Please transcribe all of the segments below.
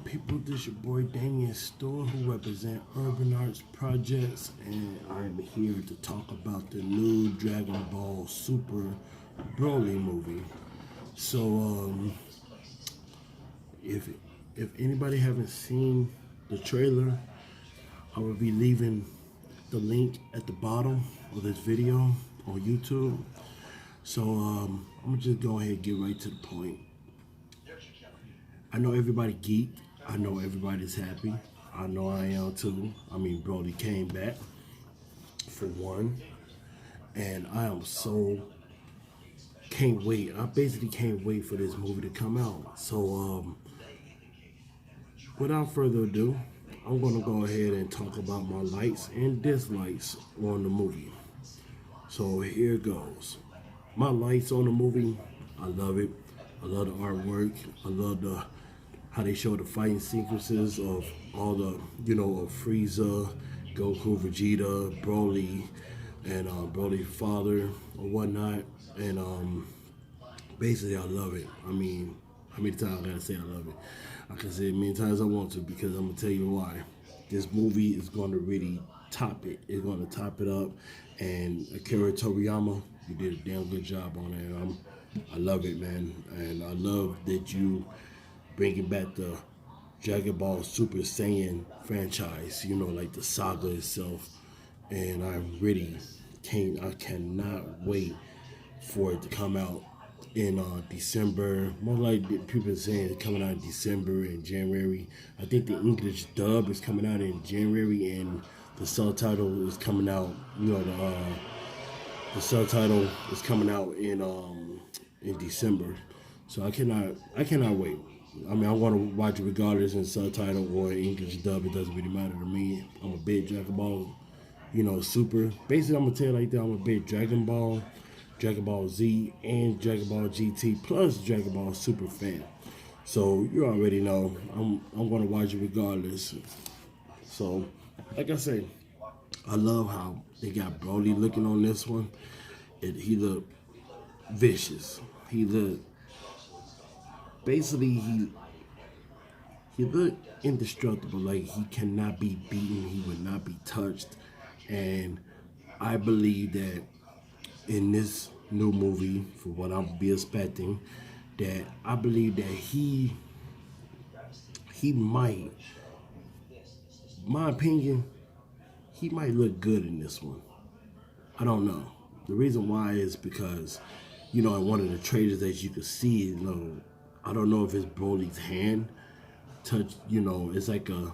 people? This your boy Damian Store, who represent Urban Arts Projects, and I am here to talk about the new Dragon Ball Super BROLY movie. So, if anybody haven't seen the trailer, I will be leaving the link at the bottom of this video on YouTube. So, I'm gonna just go ahead and get right to the point. I know everybody geeked. I know everybody's happy. I know I am too. I mean, BROLY came back for one, and I am so can't wait. I basically can't wait for this movie to come out. So, without further ado, I'm gonna go ahead and talk about my likes and dislikes on the movie. So here goes. My likes on the movie, I love it. I love the artwork. I love how they show the fighting sequences of all the, of Frieza, Goku, Vegeta, BROLY, and BROLY's father or whatnot. And basically, I love it. I mean, how many times I gotta say I love it? I can say it many times I want to, because I'm gonna tell you why. This movie is gonna really top it. It's gonna top it up. And Akira Toriyama, you did a damn good job on it. I love it, man. And I love that you bringing back the Dragon Ball Super Saiyan franchise, like the saga itself. And I cannot wait for it to come out in December. More like people are saying it's coming out in December and January. I think the English dub is coming out in January, and the subtitle is coming out, the subtitle is coming out in December. So I cannot wait. I mean, I want to watch it regardless in subtitle or English dub. It doesn't really matter to me. I'm a big Dragon Ball, Super. Basically, I'm gonna tell you like that. I'm a big Dragon Ball Z, and Dragon Ball GT plus Dragon Ball Super fan. So you already know I'm gonna watch it regardless. So, like I say, I love how they got BROLY looking on this one. He looked vicious. He looked basically he looked indestructible. Like, he cannot be beaten. He would not be touched. And I believe that in this new movie, for what I'll be expecting, that I believe that he might, my opinion, he might look good in this one. I don't know. The reason why is because, in one of the trailers that you could see, I don't know if it's BROLY's hand touch, it's like a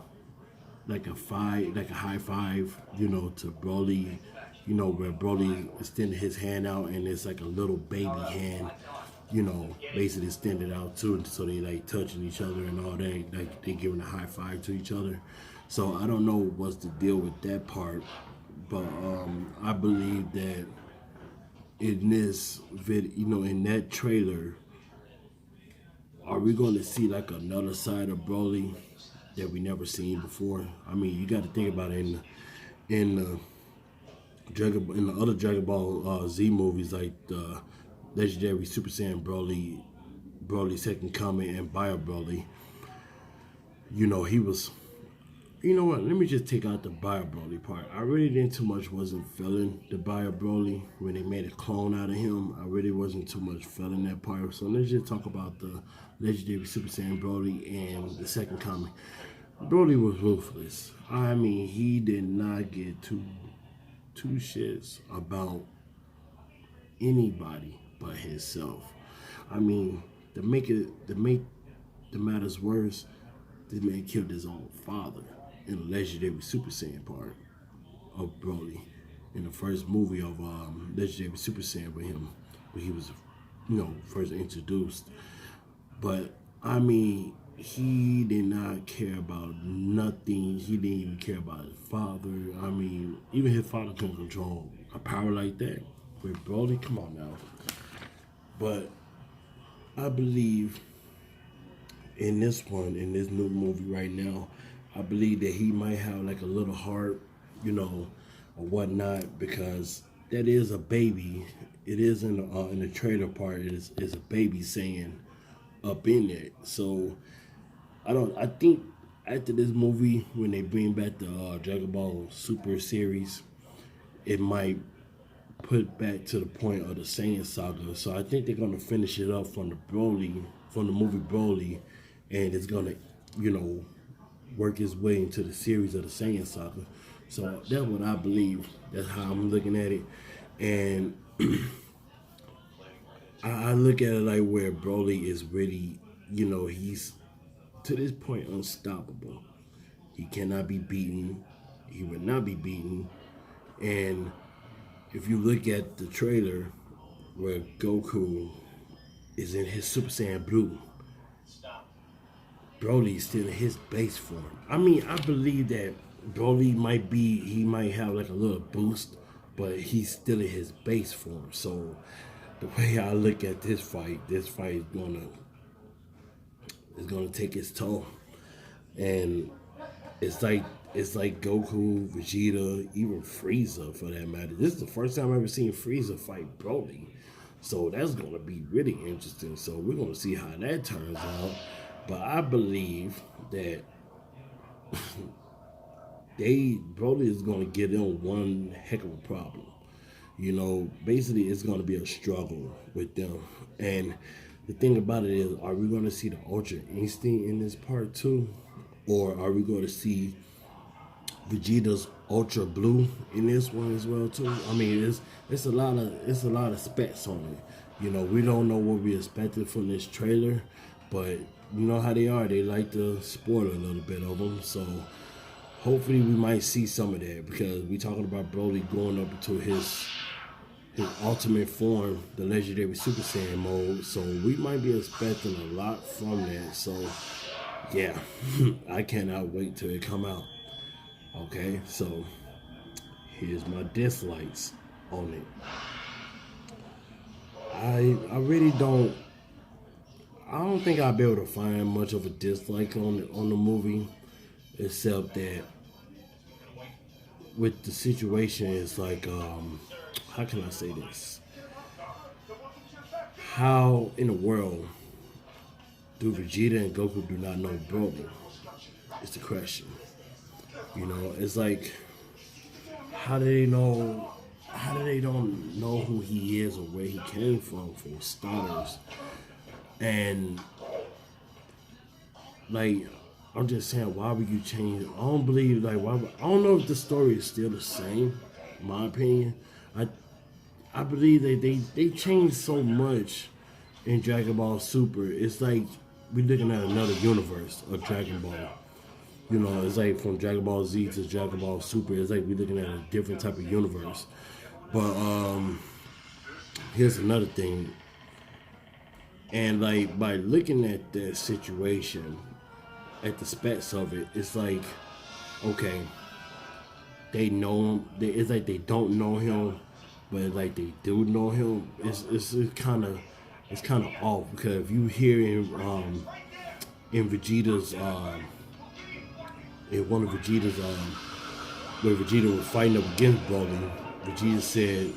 high five, to BROLY, where BROLY extended his hand out, and it's like a little baby hand, basically extended out too, so they like touching each other and all that, like they giving a high five to each other. So I don't know what's the deal with that part, but I believe that in this video, in that trailer, are we going to see like another side of BROLY that we never seen before? I mean, you got to think about it in the other Dragon Ball Z movies, like the legendary Super Saiyan BROLY Second Coming, and Bio BROLY. He was. You know what? Let me just take out the Bio BROLY part. I really wasn't feeling the Bio BROLY when they made a clone out of him. I really wasn't too much feeling that part. So let's just talk about the legendary Super Saiyan BROLY and the Second Coming. BROLY was ruthless. I mean, he did not get two shits about anybody but himself. I mean, to make the matters worse, this man killed his own father in the legendary Super Saiyan part of BROLY, in the first movie of legendary Super Saiyan with him, when he was, first introduced. But I mean, he did not care about nothing. He didn't even care about his father. I mean, even his father couldn't control a power like that. With BROLY, come on now. But I believe in this new movie right now, I believe that he might have like a little heart, or whatnot, because that is a baby. It is in the trailer part. Is a baby saying up in it. So I think after this movie, when they bring back the Dragon Ball Super series, it might put back to the point of the Saiyan saga. So I think they're gonna finish it up from the movie Broly, and it's gonna, you know, work its way into the series of the Saiyan saga. So that's what I believe. That's how I'm looking at it, and I look at it like where Broly is really, you know, he's to this point unstoppable. He cannot be beaten. He would not be beaten. And if you look at the trailer where Goku is in his Super Saiyan Blue, Broly is still in his base form. I mean, I believe that Broly he might have like a little boost, but he's still in his base form. So the way I look at this fight is gonna take its toll. And it's like Goku, Vegeta, even Frieza for that matter. This is the first time I've ever seen Frieza fight Broly. So that's gonna be really interesting. So we're gonna see how that turns out. But I believe that Broly is gonna get in one heck of a problem. You know, basically it's gonna be a struggle with them. And the thing about it is, are we gonna see the Ultra Instinct in this part too? Or are we gonna see Vegeta's Ultra Blue in this one as well too? I mean, it's a lot of specs on it. You know, we don't know what we expected from this trailer, but you know how they are. They like to spoil a little bit of them. So hopefully we might see some of that, because we talking about Broly going up into his ultimate form, the legendary Super Saiyan mode. So we might be expecting a lot from that. So yeah, I cannot wait till it come out. Okay, so here's my dislikes on it. I really don't. I don't think I'll be able to find much of a dislike on the movie, except that with the situation, it's like, how can I say this? How in the world do Vegeta and Goku do not know Broly? It's the question. You know, it's like, how do they know? How do they don't know who he is or where he came from, for starters? And like, I'm just saying, why would you change? I don't believe, like, I don't know if the story is still the same. In my opinion, I believe that they changed so much in Dragon Ball Super. It's like we're looking at another universe of Dragon Ball. You know, it's like from Dragon Ball Z to Dragon Ball Super. It's like we're looking at a different type of universe. But here's another thing. And like, by looking at that situation, at the specs of it, it's like, okay, they know him. It's like they don't know him, but it's like they do know him. It's kind of off, because if you hear in Vegeta's in one of Vegeta's where Vegeta was fighting up against Broly, Vegeta said,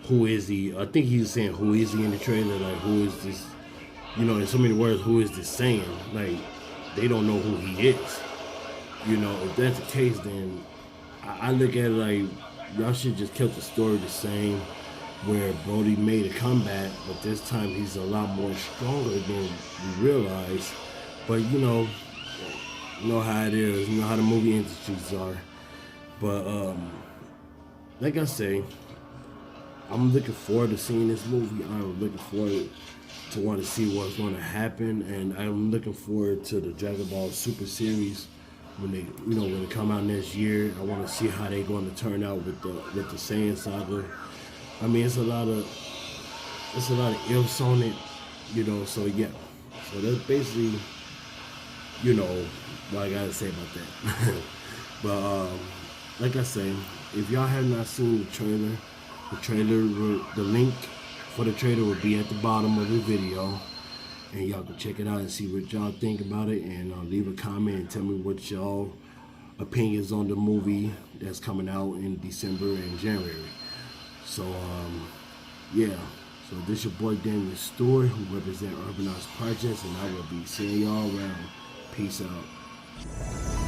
who is he? I think he was saying, who is he in the trailer? Like, who is this? You know, in so many words, who is this Saiyan? Like, they don't know who he is. You know, if that's the case, then I look at it like, y'all should just kept the story the same, where Broly made a comeback, but this time he's a lot more stronger than we realize. But you know how it is. You know how the movie industries are. But like I say, I'm looking forward to seeing this movie. I'm looking forward to want to see what's going to happen, and I'm looking forward to the Dragon Ball Super series when they come out next year. I want to see how they're going to turn out with the Saiyan saga. I mean, it's a lot of ifs on it, you know. So yeah, so that's basically, you know, what I gotta say about that. But like I say, if y'all have not seen the link for the trailer will be at the bottom of the video, and y'all can check it out and see what y'all think about it, and leave a comment and tell me what y'all opinions on the movie that's coming out in December and January. So yeah, so this your boy Daniel Stewart, who represents Urbanized Projects, and I will be seeing y'all around. Peace out.